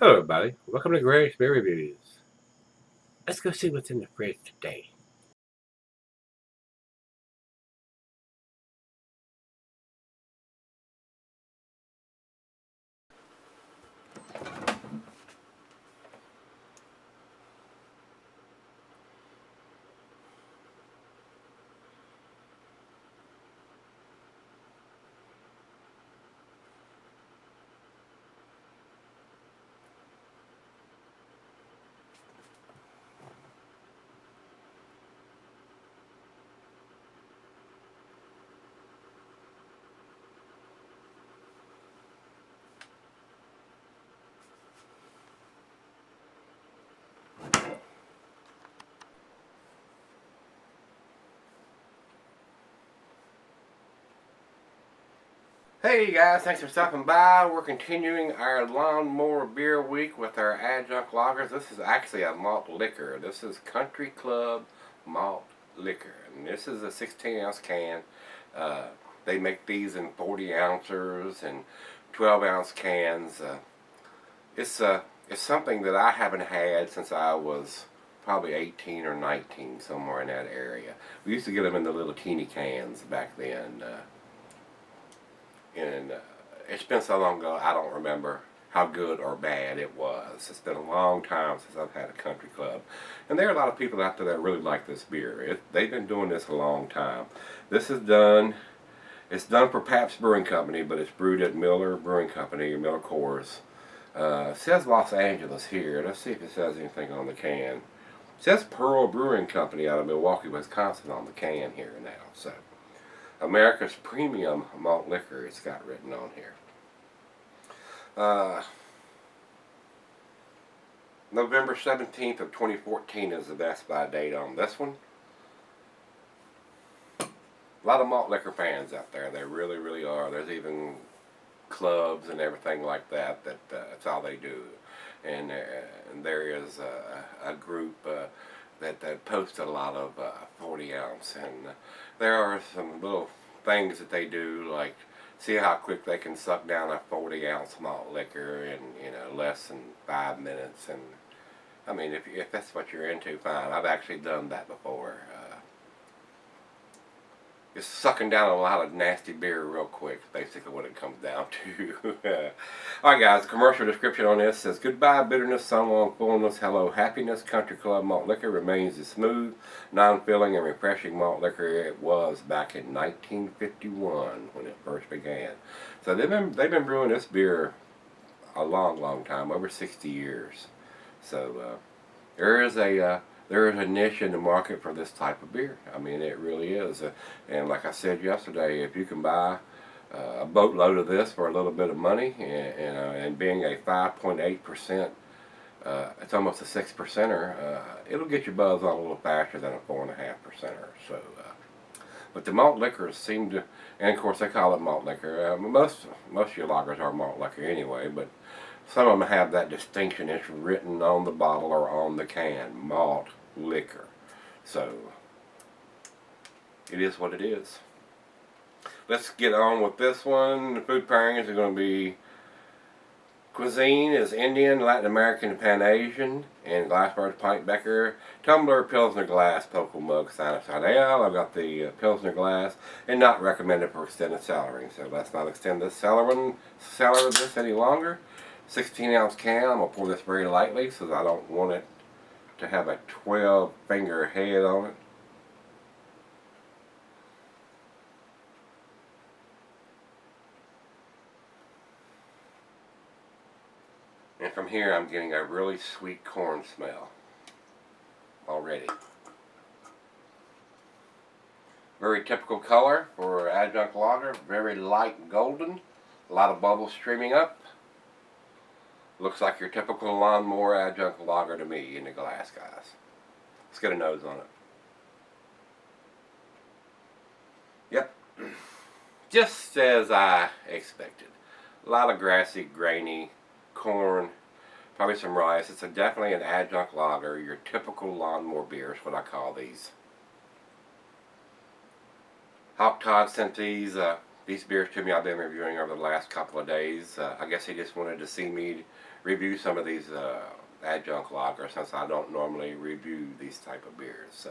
Hello everybody, welcome to Gregsbeerreviews. Let's go see what's in the fridge today. Hey guys, thanks for stopping by. We're continuing our Lawnmower Beer Week with our adjunct lagers. This is actually a malt liquor. This is Country Club Malt Liquor. And this is a 16 ounce can. They make these in 40 ounces and 12 ounce cans. It's something that I haven't had since I was probably 18 or 19, somewhere in that area. We used to get them in the little teeny cans back then. And it's been so long ago I don't remember how good or bad it was. It's been a long time since I've had a country club, and there are a lot of people out there that really like this beer. They've been doing this a long time. This is done. It's done for Pabst Brewing Company, but it's brewed at Miller Brewing Company, Miller Coors. It says Los Angeles here. Let's see if it says anything on the can. It says Pearl Brewing Company out of Milwaukee, Wisconsin on the can here now. So, America's premium malt liquor, it's got written on here. November 17th of 2014 is the best by date on this one. A lot of malt liquor fans out there. They really, really are. There's even clubs and everything like that that's all they do. And there is a group that posted a lot of 40 ounce, and there are some little things that they do, like see how quick they can suck down a 40 ounce malt liquor in less than 5 minutes. And I mean, if that's what you're into, fine. I've actually done that before. Just sucking down a lot of nasty beer real quick, basically what it comes down to. Alright guys, commercial description on this says, goodbye bitterness, so long fullness, hello happiness. Country Club Malt Liquor remains the smooth, non-filling and refreshing malt liquor it was back in 1951 when it first began. So they've been brewing this beer a long time, over 60 years. So there is a niche in the market for this type of beer. I mean, it really is. And like I said yesterday, if you can buy a boatload of this for a little bit of money, and being a 5.8%, it's almost a 6%er, it'll get your buzz on a little faster than a 4.5%er. So, but the malt liquors seem to, and of course they call it malt liquor. Most of your lagers are malt liquor anyway, but some of them have that distinction. It's written on the bottle or on the can, malt liquor. So it is what it is. Let's get on with this one. The food pairings are going to be, cuisine is Indian, Latin American, and Pan Asian, and glassware pint becker, tumbler, pilsner glass, poker mug, sinus side ale. I've got the pilsner glass, and not recommended for extended cellaring. So let's not extend this cellar this any longer. 16 ounce can. I'm going to pour this very lightly so I don't want it to have a 12 finger head on it. And from here I'm getting a really sweet corn smell already. Very typical color for adjunct lager, very light golden, a lot of bubbles streaming up. Looks like your typical lawnmower adjunct lager to me in the glass, guys. Let's get a nose on it. Yep, just as I expected. A lot of grassy, grainy corn, probably some rice. It's definitely an adjunct lager, your typical lawnmower beer is what I call these. Hawk Todd sent these beers to me. I've been reviewing over the last couple of days. I guess he just wanted to see me review some of these adjunct lagers, since I don't normally review these type of beers. So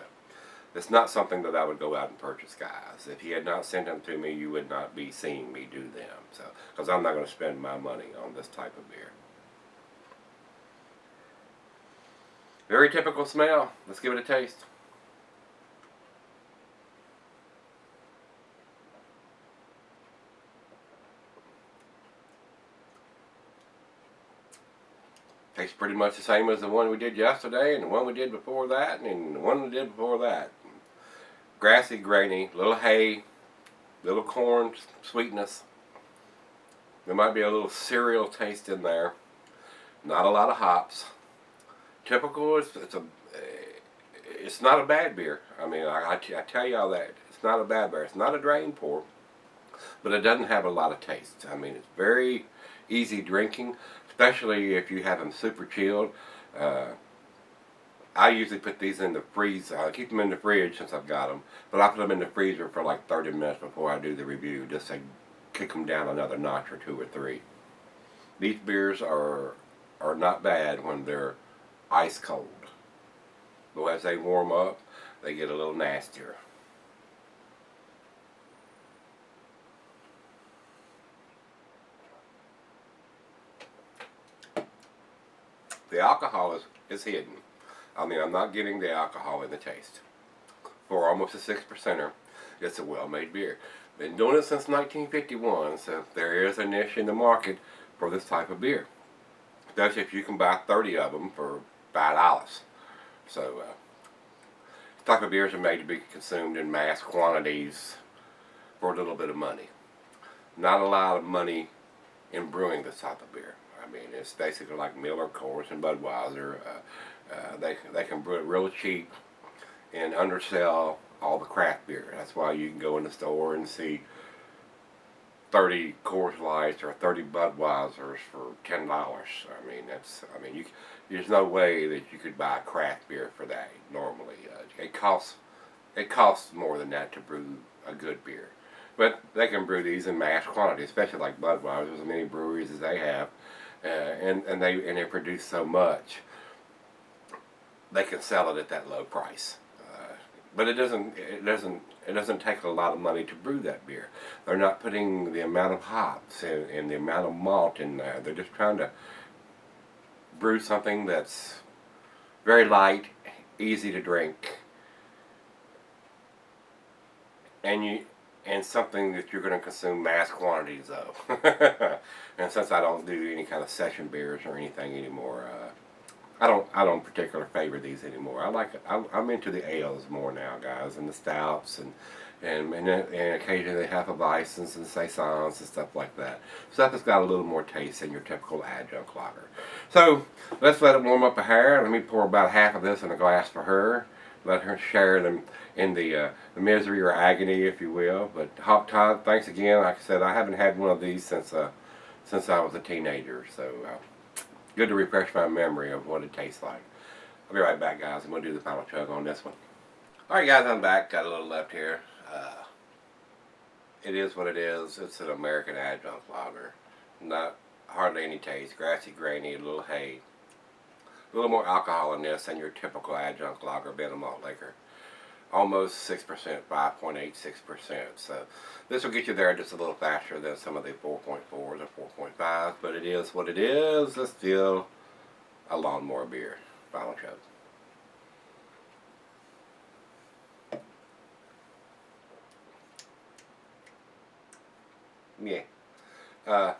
it's not something that I would go out and purchase, guys. If you had not sent them to me, you would not be seeing me do them. So, because I'm not going to spend my money on this type of beer. Very typical smell. Let's give it a taste. Tastes pretty much the same as the one we did yesterday, and the one we did before that, and the one we did before that. Grassy, grainy, little hay, little corn sweetness. There might be a little cereal taste in there. Not a lot of hops. Typical. It's not a bad beer. I mean, I tell y'all that it's not a bad beer. It's not a drain pour, but it doesn't have a lot of taste. I mean, it's very easy drinking, especially if you have them super chilled. I usually put these in the freezer. I keep them in the fridge since I've got them, but I put them in the freezer for like 30 minutes before I do the review, just to kick them down another notch or 2 or 3. These beers are not bad when they're ice cold, but as they warm up, they get a little nastier. The alcohol is hidden. I mean, I'm not getting the alcohol in the taste. For almost a 6%er, it's a well-made beer. Been doing it since 1951, so there is a niche in the market for this type of beer. Especially if you can buy 30 of them for $5. So, this type of beers are made to be consumed in mass quantities for a little bit of money. Not a lot of money in brewing this type of beer. I mean, it's basically like Miller, Coors, and Budweiser. They can brew it real cheap and undersell all the craft beer. That's why you can go in the store and see 30 Coors Lights or 30 Budweisers for $10. There's no way that you could buy craft beer for that normally. It costs more than that to brew a good beer. But they can brew these in mass quantity, especially like Budweiser, as many breweries as they have, and they produce so much, they can sell it at that low price. But it doesn't take a lot of money to brew that beer. They're not putting the amount of hops and the amount of malt in there. They're just trying to brew something that's very light, easy to drink, and something that you're going to consume mass quantities of. And since I don't do any kind of session beers or anything anymore, I don't particularly favor these anymore. I'm into the ales more now, guys, and the stouts and occasionally Hefeweizens and saisons and stuff like that. Stuff that's got a little more taste than your typical adjunct lager. So let's let it warm up a hair. Let me pour about half of this in a glass for her. Let her share them in the misery or agony, if you will. But Hawk Todd, thanks again. Like I said, I haven't had one of these since I was a teenager. So good to refresh my memory of what it tastes like. I'll be right back, guys. I'm going to do the final chug on this one. Alright, guys, I'm back. Got a little left here. It is what it is. It's an American adjunct lager. Not hardly any taste. Grassy, grainy, a little hay. A little more alcohol in this than your typical adjunct lager, Ben and Malt liquor. Almost 6%, 5.86%. So this will get you there just a little faster than some of the 4.4s or 4.5s, but it is what it is. It's still a lawnmower beer. Final chug. Yeah.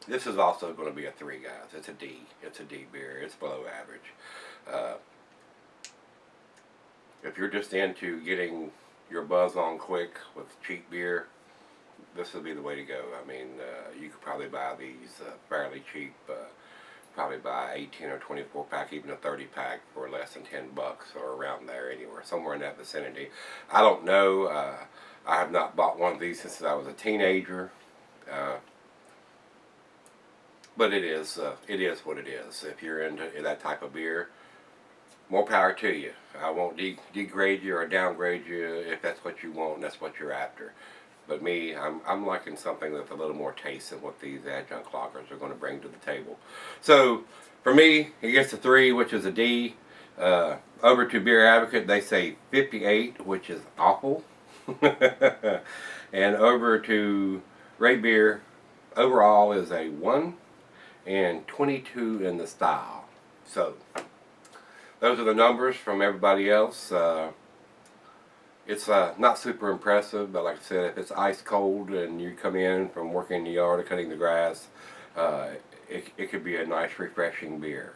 This is also going to be a 3, guys. It's a D. It's a D beer. It's below average. If you're just into getting your buzz on quick with cheap beer, this would be the way to go. I mean, you could probably buy these fairly cheap. Probably buy 18 or 24 pack, even a 30 pack for less than $10 or around there, anywhere, somewhere in that vicinity. I don't know. I have not bought one of these since I was a teenager. But it is what it is. If you're into that type of beer, more power to you. I won't degrade you or downgrade you if that's what you want and that's what you're after. But me, I'm liking something with a little more taste than what these adjunct lagers are going to bring to the table. So for me, it gets a 3, which is a D. Over to Beer Advocate, they say 58, which is awful. And over to Rate Beer, overall is a 1 and 22 in the style. So those are the numbers from everybody else. It's not super impressive, but like I said, if it's ice cold and you come in from working in the yard or cutting the grass, it could be a nice refreshing beer.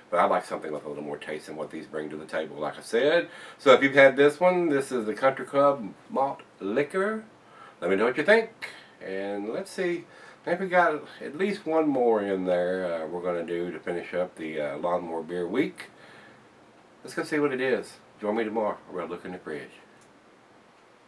But I like something with a little more taste than what these bring to the table, like I said. So if you've had this one, this is the Country Club Malt Liquor. Let me know what you think. And let's see, I think we got at least one more in there we're going to do to finish up the Lawnmower Beer Week. Let's go see what it is. Join me tomorrow. We're going to look in the fridge.